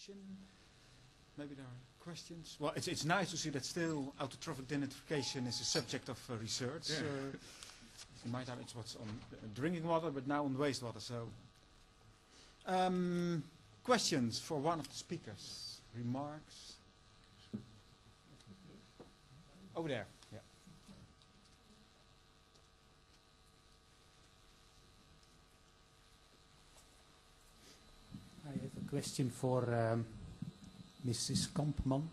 question? Maybe there are questions. Well, it's nice to see that still autotrophic denitrification is a subject of research. In my time it was on drinking water, but now on wastewater. So, questions for one of the speakers? Remarks? Over there. Yeah. I have a question for Mrs. Kampman.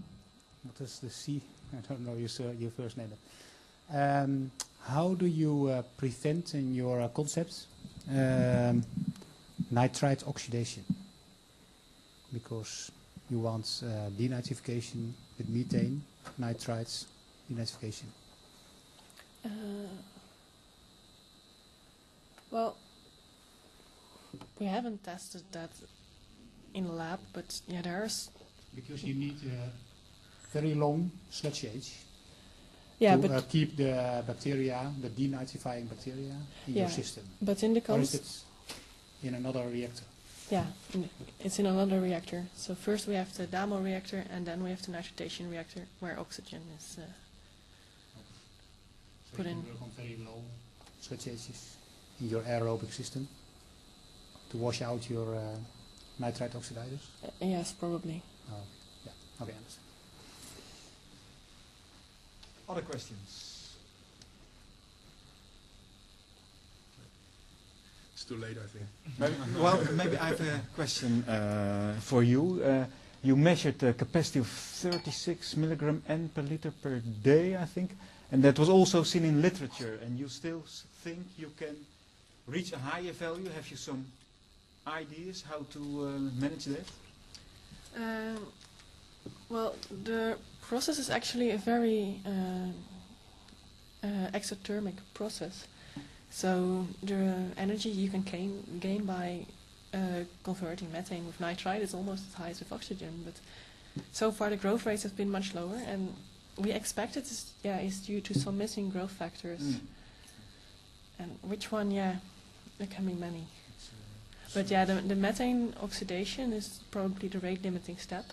What is the C? I don't know your first name. How do you prevent in your concepts nitrite oxidation? Because you want denitrification with methane, nitrites, denitrification. Well, we haven't tested that in lab, but yeah, there's... Because you need very long sludge age to keep the bacteria, the denitrifying bacteria, in your system. But in the or is it in another reactor? Yeah, it's in another reactor. So first we have the Damo reactor, and then we have the nitrotation reactor, where oxygen is put in. You work on very low sludge ages in your aerobic system to wash out your nitrite oxidizers? Yes, probably. Oh, yeah. Okay, understand. Other questions? It's too late, I think. Maybe I have a question for you. You measured the capacity of 36 milligram N per liter per day, I think, and that was also seen in literature. And you still think you can reach a higher value? Have you some ideas how to manage that? Well, the process is actually a very exothermic process. So the energy you can gain by converting methane with nitrite is almost as high as with oxygen. But so far the growth rates have been much lower, and we expect it is due to some missing growth factors. And which one? Yeah, there can be many. But yeah, the methane oxidation is probably the rate limiting step.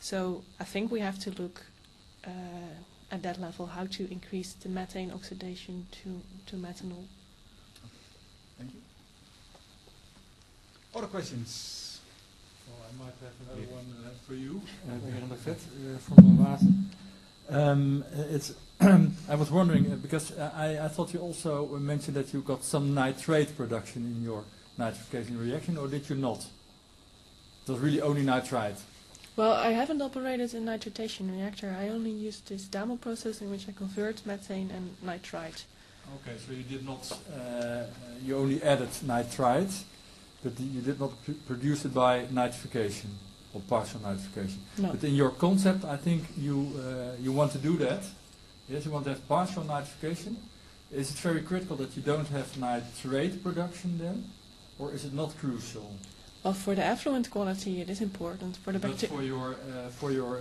So I think we have to look at that level, how to increase the methane oxidation to methanol. Thank you. Other questions? Well, I might have another one for you, from Water. It's I was wondering, because I thought you also mentioned that you got some nitrate production in your nitrification reaction, or did you not? It was really only nitrite. Well, I haven't operated a nitrotation reactor. I only used this Damo process in which I convert methane and nitrite. Okay, so you did not, you only added nitrite, but you did not produce it by nitrification, or partial nitrification. No. But in your concept, I think you want to do that. Yes, you want to have partial nitrification. Is it very critical that you don't have nitrate production then? Or is it not crucial? Well, for the effluent quality, it is important. For the but for your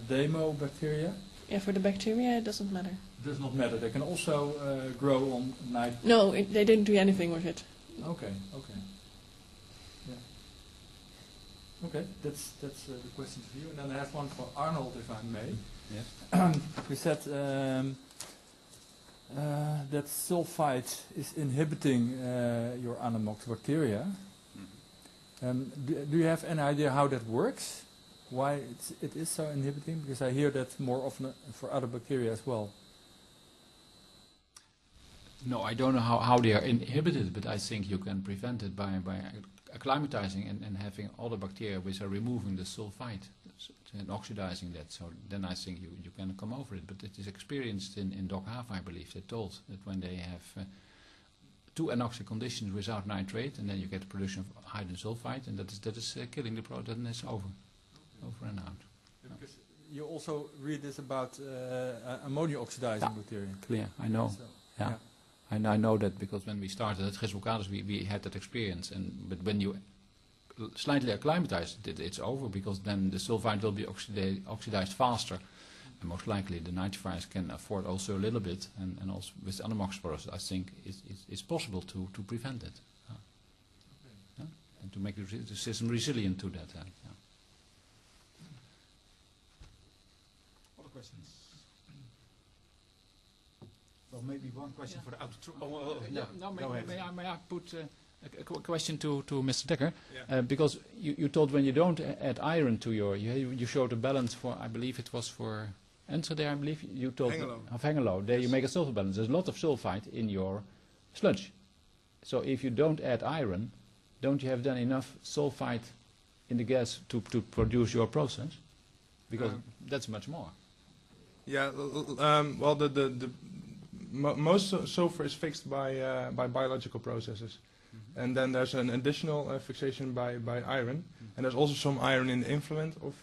demo bacteria? Yeah, for the bacteria, it doesn't matter. It does not matter. They can also grow on nitrate. No, they didn't do anything with it. Okay. Yeah. Okay, that's the question for you. And then I have one for Arnold, if I may. Yes. We said that sulfite is inhibiting your Anamox bacteria. Do you have any idea how that works? Why it is so inhibiting? Because I hear that more often for other bacteria as well. No, I don't know how they are inhibited, but I think you can prevent it by acclimatizing and having all the bacteria which are removing the sulfite and oxidizing that. So then I think you can come over it. But it is experienced in Doc Haaf, I believe. They told that when they have two anoxic conditions without nitrate, and then you get the production of hydrogen sulfide, and that is killing the product, and it's over and out. Yeah, because you also read this about ammonia oxidizing bacteria. Clear, I know. So, yeah. I know that because when we started at Gisselkades, we had that experience, but when you slightly acclimatize it, it's over, because then the sulfide will be oxidized faster. And most likely the nitrifiers can afford also a little bit, and also with the Anamox process, I think it's possible to prevent it. And to make the system resilient to that. questions? Well, maybe one question for the outro. No, go ahead. may I put a question to Mr. Dekker? Yeah. Because you told when you don't add iron to your, you showed a balance for, I believe it was for Enschede, I believe you told Hengelo. of Hengelo. There you make a sulfur balance. There's a lot of sulfite in your sludge. So if you don't add iron, don't you have done enough sulfite in the gas to produce your process? Because that's much more. Yeah, well, the most sulfur is fixed by biological processes, and then there's an additional fixation by iron, and there's also some iron in the influent of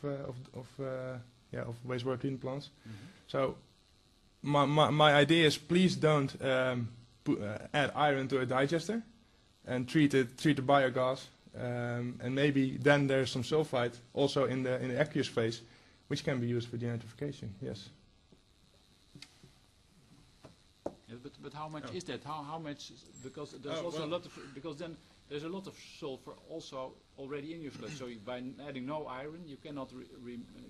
wastewater treatment plants. So my idea is, please don't add iron to a digester, and treat the biogas, and maybe then there's some sulfite also in the aqueous phase, which can be used for denitrification. Yes. Yeah, but how much is that? How much? Because there's also a lot of, because then there's a lot of sulfur also already in your sludge. So by adding no iron, you cannot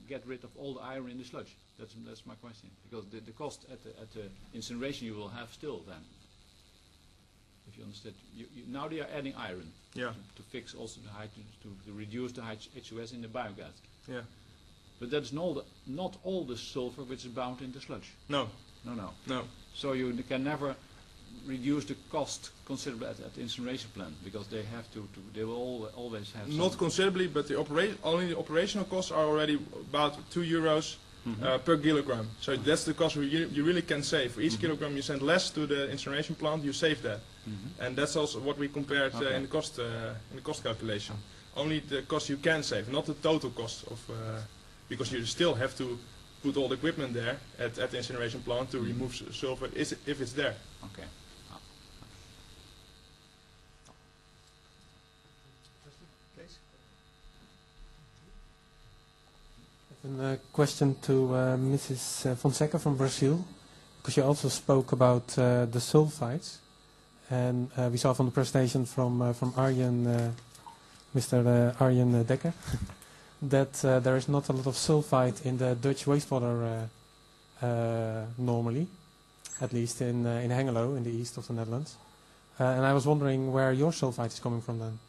get rid of all the iron in the sludge. That's my question. Because the cost at the incineration you will have still then. If you understand, now they are adding iron. Yeah. To fix also the to reduce the H2S in the biogas. Yeah. But that's not all the sulfur which is bound in the sludge. No. No. So you can never reduce the cost considerably at the incineration plant, because they have they will always have Not considerably, but only the operational costs are already about €2 per kilogram. So that's the cost you really can save. For each kilogram you send less to the incineration plant, you save that. And that's also what we compared in the cost calculation. Only the cost you can save, not the total cost of, because you still have to put all the equipment there at the incineration plant to remove sulfur if it's there. Okay. A question to Mrs. Fonseca from Brazil, because you also spoke about the sulfites, and we saw from the presentation from Arjen, Mr. Arjen Dekker, that there is not a lot of sulfite in the Dutch wastewater normally, at least in Hengelo, in the east of the Netherlands. And I was wondering where your sulfite is coming from then.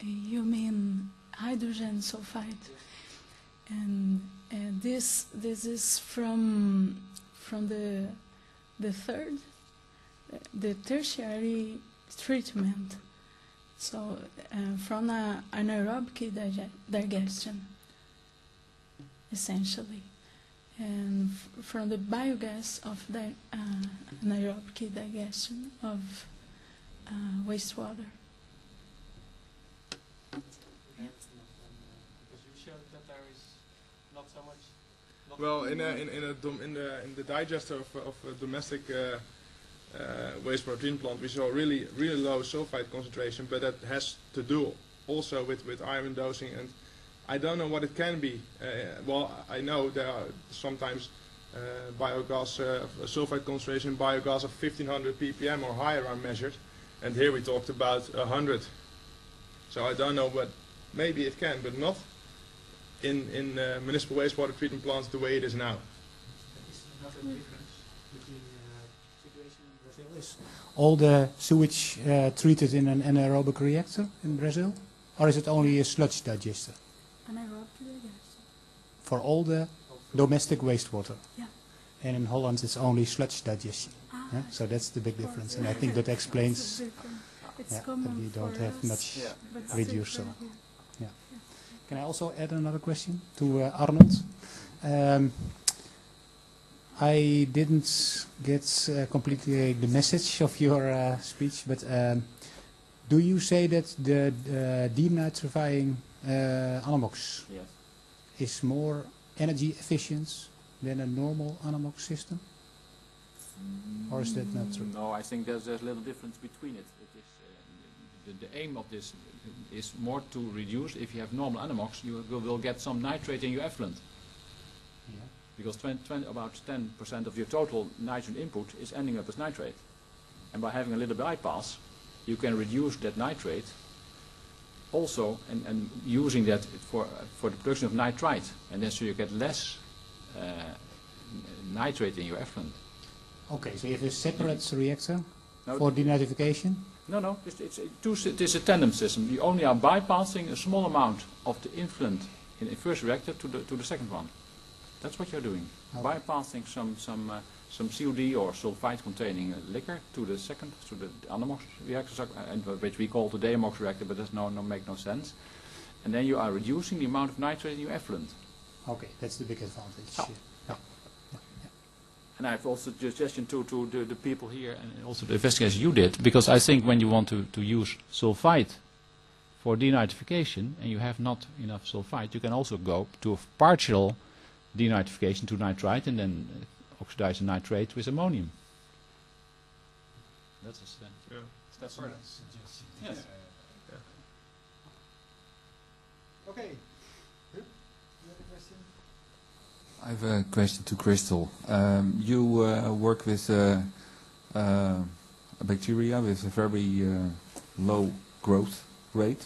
You mean hydrogen sulfide, and this is from the tertiary treatment, so from an anaerobic digestion, essentially, and from the biogas of the anaerobic digestion of wastewater. Because you showed that there is not so much. Well, in the digester of a domestic wastewater treatment plant, we saw really low sulfite concentration, but that has to do also with iron dosing, and I don't know what it can be. Well, I know there are sometimes biogas sulfite concentration biogas of 1500 ppm or higher are measured, and here we talked about 100. So I don't know, but maybe it can, but not in municipal wastewater treatment plants the way it is now. Is there not a difference between the situation in Brazil? Is all the sewage treated in an anaerobic reactor in Brazil, or is it only a sludge digester? Anaerobic digestion. For all the domestic wastewater. Yeah. And in Holland it's only sludge digestion. Ah, Yeah? So that's the big difference, and I think that explains It's that common we don't for have us, much but it's reduced different sulfur. here. Can I also add another question to Arnold? I didn't get completely the message of your speech, but do you say that the denitrifying Anamox is more energy efficient than a normal Anamox system? Or is that not true? No, I think there's a little difference between it. It is, the aim of this is more to reduce. If you have normal Anamox, you will get some nitrate in your effluent. Yeah. Because about 10% of your total nitrogen input is ending up as nitrate. And by having a little bypass, you can reduce that nitrate also and using that for the production of nitrite, and then so you get less nitrate in your effluent. Okay, so you have a separate reactor No, for denitrification? no, it's a tandem system. You only are bypassing a small amount of the influent in the first reactor to the second one. That's what you're doing. Okay. Bypassing some COD or sulfite containing liquor to the Anamox reactor, which we call the Amox reactor, but that's make no sense. And then you are reducing the amount of nitrate in your effluent. Okay, that's the big advantage. Yeah. And I have also a suggestion to the people here and also the investigators you did, because I think when you want to use sulfite for denitrification and you have not enough sulfite, you can also go to a partial denitrification to nitrite and then oxidize the nitrate with ammonium. That's a step. Yeah. Step further. Yes. Okay. You have a question? I have a question to Crystal. You work with a bacteria with a very low growth rate.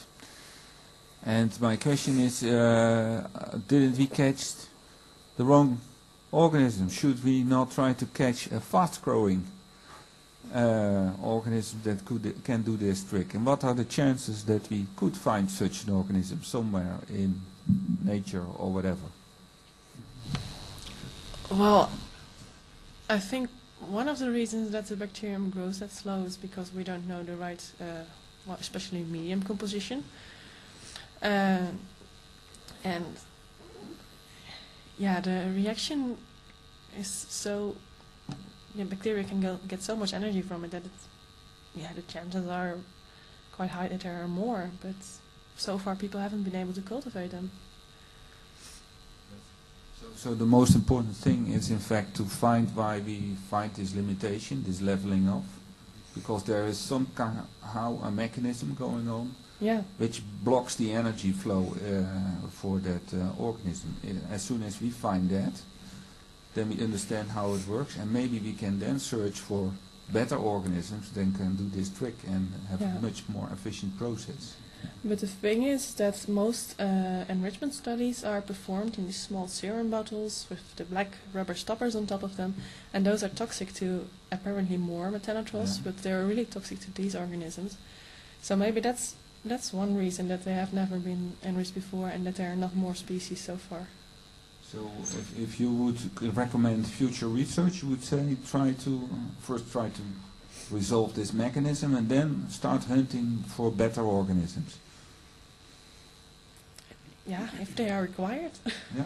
And my question is, didn't we catch the wrong organism? Should we not try to catch a fast-growing organism that can do this trick? And what are the chances that we could find such an organism somewhere in nature or whatever? Well, I think one of the reasons that the bacterium grows that slow is because we don't know the right, well, especially medium composition. And yeah, the reaction is so, bacteria can get so much energy from it that the chances are quite high that there are more, but so far people haven't been able to cultivate them. So the most important thing is in fact to find why we find this limitation, this leveling off, because there is somehow a mechanism going on which blocks the energy flow for that organism. As soon as we find that, then we understand how it works, and maybe we can then search for better organisms that can do this trick and have a much more efficient process. But the thing is that most enrichment studies are performed in these small serum bottles with the black rubber stoppers on top of them, and those are toxic to apparently more methanotros, but they're really toxic to these organisms. So maybe that's one reason that they have never been enriched before and that there are not more species so far. So if you would recommend future research, you would say first try to resolve this mechanism and then start hunting for better organisms. Yeah, if they are required. Yeah,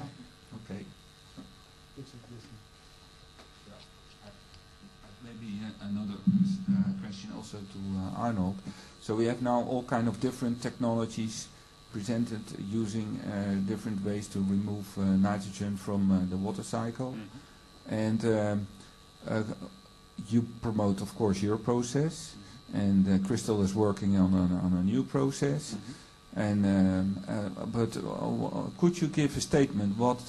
okay. Maybe another question also to Arnold. So we have now all kind of different technologies presented using different ways to remove nitrogen from the water cycle. And you promote, of course, your process, and Crystal is working on a new process. And but could you give a statement what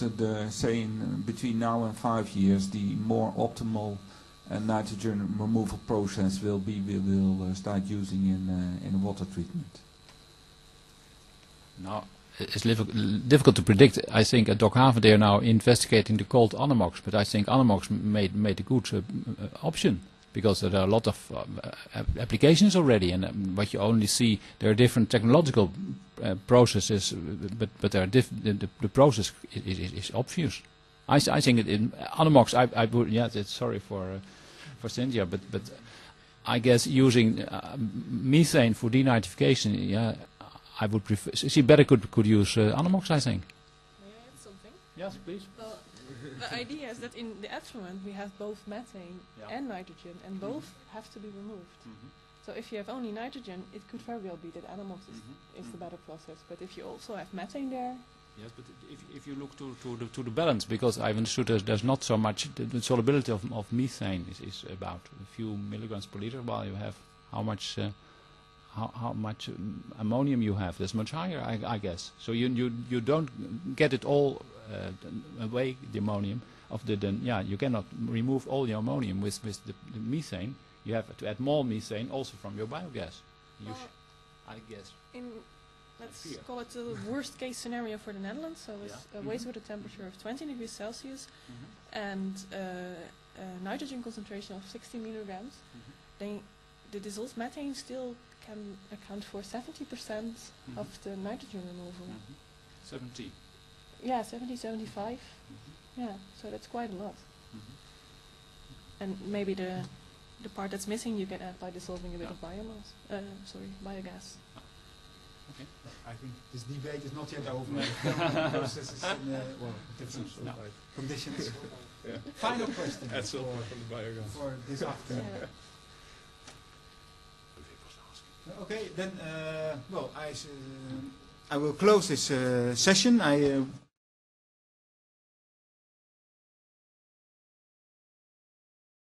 say between now and 5 years the more optimal nitrogen removal process will be? We will start using in water treatment. Now, it's difficult to predict. I think at Dokhaven they are now investigating the cold Anamox, but I think Anamox made a good option, because there are a lot of applications already, and what you only see, there are different technological processes, but there are the process is obvious. I think in Anamox, I would, sorry for Cynthia, but I guess using methane for denitrification, I would prefer. She better could use Anamox, I think. May I add something? Yes, please. Well, the idea is that in the effluent we have both methane and nitrogen, and both have to be removed. So if you have only nitrogen, it could very well be that Anamox is the better process. But if you also have methane there. Yes, but if you look to the balance, because I've understood there's not so much, the solubility of methane is about a few milligrams per liter, while you have how much ammonium you have. That's much higher, I guess. So you don't get it all away, the ammonium of you cannot remove all the ammonium with the methane. You have to add more methane also from your biogas. I guess. let's call it the worst case scenario for the Netherlands. So it's a waste with a temperature of 20 degrees Celsius and nitrogen concentration of 60 milligrams. Then the dissolved methane still can account for 70% of the nitrogen removal. 70. Yeah, 70, 75. Yeah, so that's quite a lot. And maybe the part that's missing you can add by dissolving a bit of biomass. Biogas. Okay. I think this debate is not yet over. Processes in different conditions. Final question Add sulfur from the biogas. for this afternoon. Okay, then I will close this session.